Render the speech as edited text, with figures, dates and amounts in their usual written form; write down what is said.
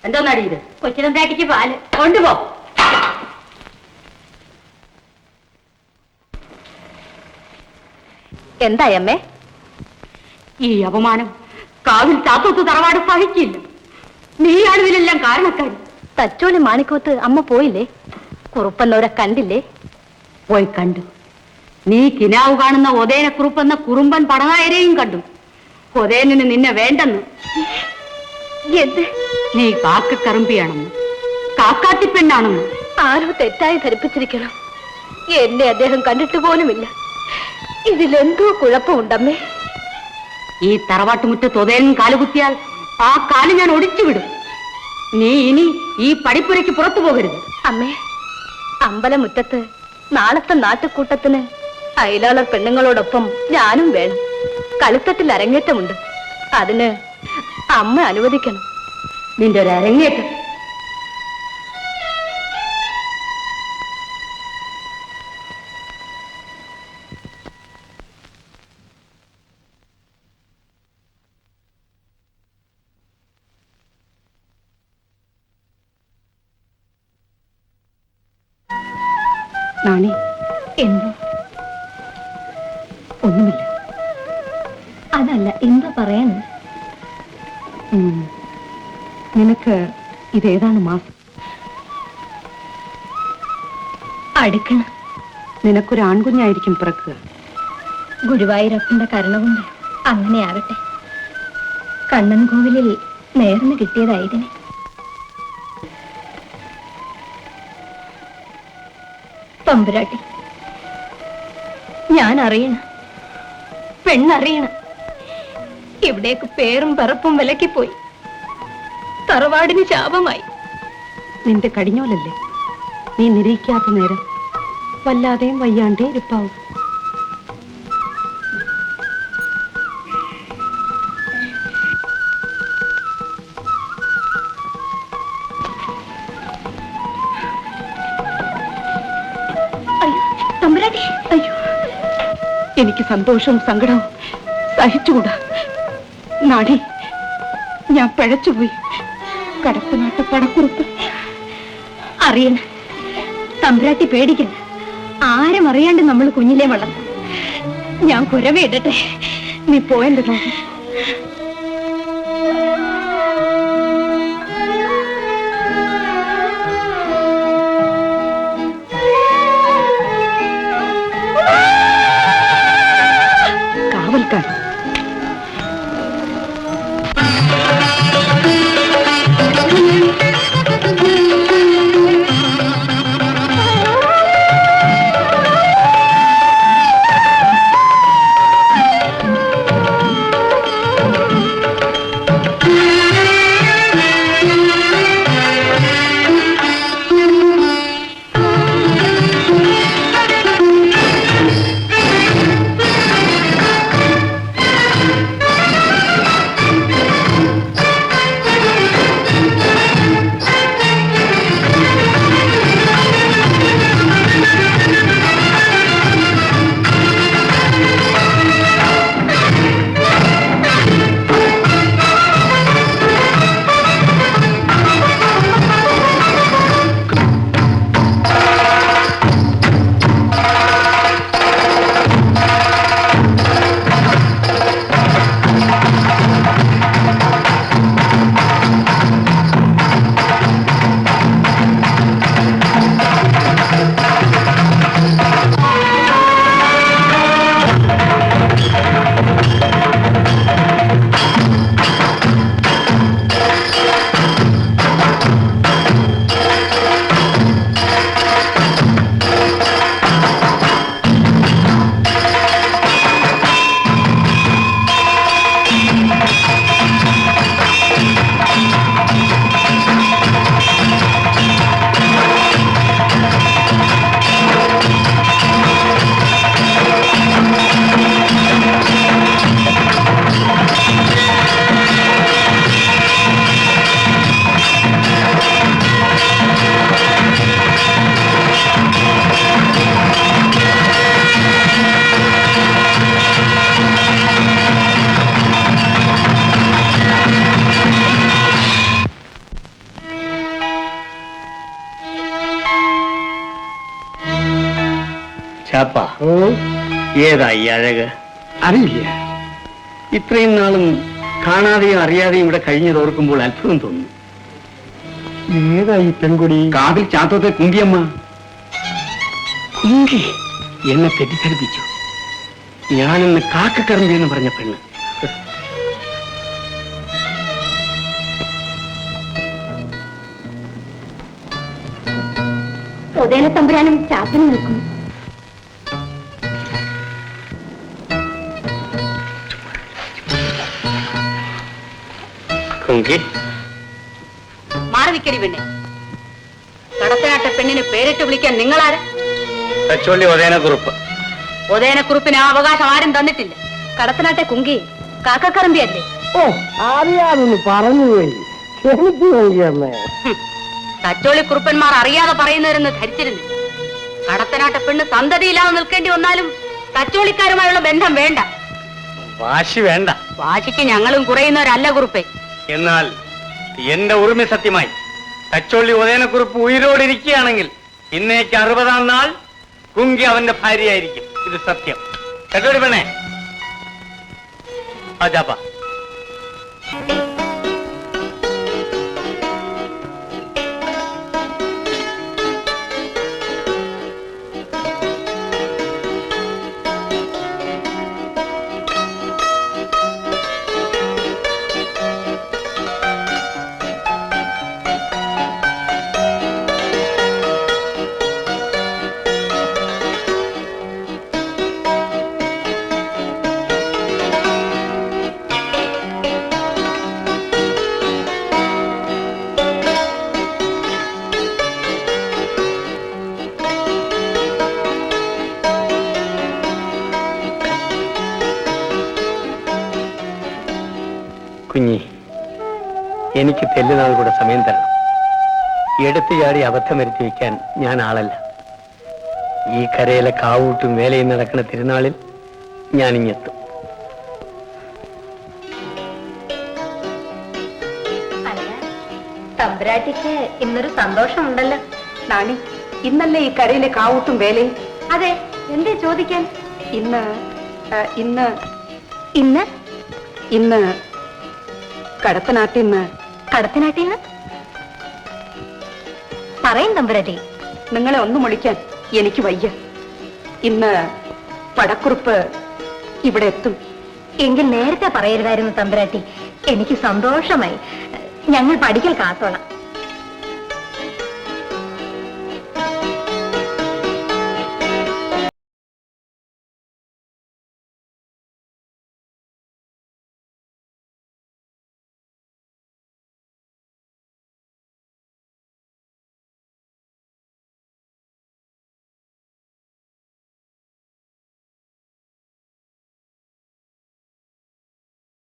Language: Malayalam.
എന്തോന്നാടി ഇത്? കൊച്ചിനന്താട്ടിക്ക് പാല് കൊണ്ടുപോ. എന്തായി അമ്മേ? ഈ അപമാനം കാവിൽ ചാത്തോത്ത് തറവാട് സഹിക്കില്ല. നീയാണ് ഇതിനെല്ലാം കാരണക്കാരി. തച്ചോലി മാണിക്കോത്ത് അമ്മ പോയില്ലേ? കുറുപ്പെന്നവരെ കണ്ടില്ലേ? പോയി കണ്ടു. നീ കിനാവ് കാണുന്ന ഒതേനെ കുറുപ്പെന്ന കുറുമ്പൻ പടനായരെയും കണ്ടു. ഒതേനിന് നിന്നെ വേണ്ടെന്ന്. എന്ത്? നീ കാക്കക്കറുമ്പിയാണെന്ന്, കാക്കാത്തിപ്പെണ്ണാണെന്ന് ആരോ തെറ്റായി ധരിപ്പിച്ചിരിക്കണം. എന്നെ അദ്ദേഹം കണ്ടിട്ട് പോലുമില്ല. ഇതിലെന്തോ കുഴപ്പമുണ്ടമ്മേ. ഈ തറവാട്ടുമുറ്റത്ത് ഒതേനും കാലുകുത്തിയാൽ ആ കാല് ഞാൻ ഒടിച്ചുവിടും. നീ ഇനി ഈ പടിപ്പുരയ്ക്ക് പുറത്തു പോകരുത്. അമ്മേ, അമ്പലമുറ്റത്ത് നാളത്തെ നാട്ടുകൂട്ടത്തിന് അയലാളർ പെണ്ണുങ്ങളോടൊപ്പം ഞാനും വേണം. കളിത്തട്ടിൽ അരങ്ങേറ്റമുണ്ട്. അതിന് അമ്മ അനുവദിക്കണം. നിന്റെ ഒരു അരങ്ങേറ്റം? നാണി, എന്തോ? ഒന്നുമില്ല. അതല്ല, എന്താ പറയാനുണ്ട്? നിനക്ക് ഇതേതാണ് മാസം? അടുക്കണ. നിനക്കൊരു ആൺകുഞ്ഞായിരിക്കും പിറക്കുക. ഗുരുവായൂരപ്പന്റെ കരുണ കൊണ്ട് അങ്ങനെ ആകട്ടെ. കണ്ണൻ കോവിലിൽ നേർന്ന് കിട്ടിയതായിരുന്നു. തമ്പുരാട്ടി, ഞാൻ അറിയണം, പെണ്ണറിയണം. ഇവിടേക്ക് പേരും പറപ്പും വിലക്കി പോയി. തറവാടിന് ശാപമായി. നിന്റെ കടിഞ്ഞോലല്ലേ? നീ നിരീക്കാത്ത നേരം വല്ലാതെയും വയ്യാണ്ടേ ഇരിപ്പാവും. അയ്യോ, എനിക്ക് സന്തോഷവും സങ്കടവും സഹിച്ചുകൂടാ. നാടി, ഞാൻ പിഴച്ചുപോയി. കടപ്പനാട്ട് പടക്കുറുപ്പ് അറിയണ. തമ്പുരാട്ടി പേടിക്കണ്ട. ആരും അറിയാണ്ട് നമ്മൾ കുഞ്ഞിലെ വളർന്നു. ഞാൻ കുരവിടട്ടെ. നീ പോയെന്റെ നോക്കി. കാവൽക്കാർ ചാപ്പ ഏതായി അഴക് അറിയില്ല. ഇത്രയും നാളും കാണാതെയും അറിയാതെയും ഇവിടെ കഴിഞ്ഞത് ഓർക്കുമ്പോൾ അത്ഭുതം തോന്നുന്നു. ഏതായി പെൺകുടി? കാതിൽ ചാത്തോത്തെ കുങ്കിയമ്മ. കുങ്കി എന്നെ തെറ്റിദ്ധരിപ്പിച്ചു. ഞാനെന്ന് കാക്കക്കറമ്പി എന്ന് പറഞ്ഞ പെണ്ണ്. ഉദയന തമ്പുരാനും ചാപ്പനും നിൽക്കുന്നു. കുങ്കി മാറി നിൽക്കടി പെണ്ണെ. കടത്തനാട്ട പെണ്ണിന് പേരിട്ട് വിളിക്കാൻ നിങ്ങളാര്? തച്ചോളി ഉദയനക്കുറുപ്പ്. ഉദയനക്കുറുപ്പിന് ആ അവകാശം ആരും തന്നിട്ടില്ല. കടത്തനാട്ടെ കുങ്കി കാക്കക്കറമ്പിയല്ലേ? ഓ, അറിയാതൊന്ന് പറഞ്ഞുപോയി. ക്ഷമിച്ചു നോക്കിയമ്മേ. തച്ചോളി കുറുപ്പന്മാർ അറിയാതെ പറയുന്നവരെന്ന് ധരിച്ചിരുന്നു. കടത്തനാട്ട പെണ്ണ് സന്തതിയില്ലാതെ നിൽക്കേണ്ടി വന്നാലും തച്ചോളിക്കാരുമായുള്ള ബന്ധം വേണ്ട. വാശി വേണ്ട. വാശിക്ക് ഞങ്ങളും കുറയുന്നവരല്ല കുറുപ്പേ. എന്നാൽ എന്റെ ഉറുമി സത്യമായി തച്ചോള്ളി ഉദയനക്കുറിപ്പ് ഉയിരോടിരിക്കുകയാണെങ്കിൽ ഇന്നേക്ക് 60-ാം നാൾ കുങ്കി അവന്റെ ഭാര്യയായിരിക്കും. ഇത് സത്യം. കേട്ടോടി പെണ്ണേ. അജാപ്പ കുഞ്ഞി, എനിക്ക് തെല്ലുനാൾ കൂടെ സമയം തരണം. എടുത്തു ചാടി അബദ്ധം വരുത്തി വയ്ക്കാൻ ഞാൻ ആളല്ല. ഈ കരയിലെ കാവൂട്ടും വേലയും നടക്കുന്ന തിരുനാളിൽ ഞാൻ ഇങ്ങെത്തും. തമ്പുരാട്ടിക്ക് ഇന്നൊരു സന്തോഷമുണ്ടല്ലോ. നാണി, ഇന്നല്ലേ ഈ കരയിലെ കാവൂട്ടും വേലയും? അതെ, എന്തേ ചോദിക്കാൻ? ഇന്ന് ഇന്ന് ഇന്ന് ഇന്ന് കടത്തനാട്ടിന്ന്. കടത്തനാട്ടിന്ന് പറയും തമ്പുരാട്ടി. നിങ്ങളെ ഒന്ന് വിളിക്കാൻ എനിക്ക് വയ്യ. ഇന്ന് പടക്കുറുപ്പ് ഇവിടെ എത്തും. എങ്കിൽ നേരത്തെ പറയരുതായിരുന്നു തമ്പുരാട്ടി. എനിക്ക് സന്തോഷമായി. ഞങ്ങൾ പഠിക്കൽ കാത്തോളാം.